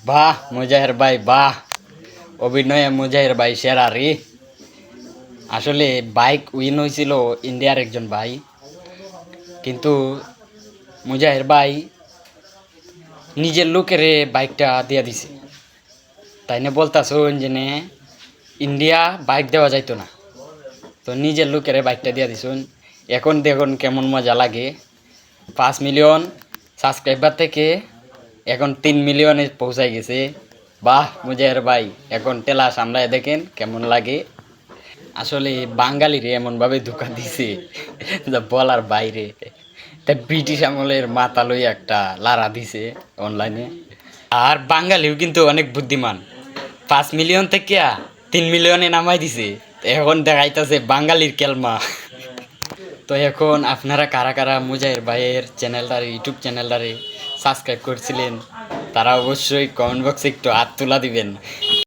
বাহ মুজাহের ভাই বাহ, অভিনয়ে মুজাহের ভাই সেরা রে। আসলে বাইক উইন হয়েছিল ইন্ডিয়ার একজন ভাই, কিন্তু মুজাহের ভাই নিজের লোকেরে বাইকটা দিয়া দিছে। তাই না বলতাছুন যে নে ইন্ডিয়া বাইক দেওয়া যাইতো না, তো নিজের লোকেরে বাইকটা দিয়া দিছুন। এখন দেখুন কেমন মজা লাগে। 5 মিলিয়ন সাবস্ক্রাইবার থেকে এখন 3 মিলিয়নে পৌঁছায় গেছে। বাহ মুজাহের ভাই, এখন টেলা সামলায় দেখেন কেমন লাগে। আসলে বাঙালিরে এমনভাবে ধোঁকা দিছে যা বলার বাইরে। তা ব্রিটিশ আমলের মাথা লই একটা লারা দিছে অনলাইনে। আর বাঙালিও কিন্তু অনেক বুদ্ধিমান, 5 মিলিয়ন থেকে 3 মিলিয়নে নামাই দিছে। এখন দেখাইতেছে বাঙালির কেলমা। তো এখন আপনারা কারা কারা মুজাহির ভাইয়ের চ্যানেলটারে, ইউটিউব চ্যানেলটারে সাবস্ক্রাইব করছিলেন, তারা অবশ্যই কমেন্ট বক্সে একটু হাত তোলা দিবেন।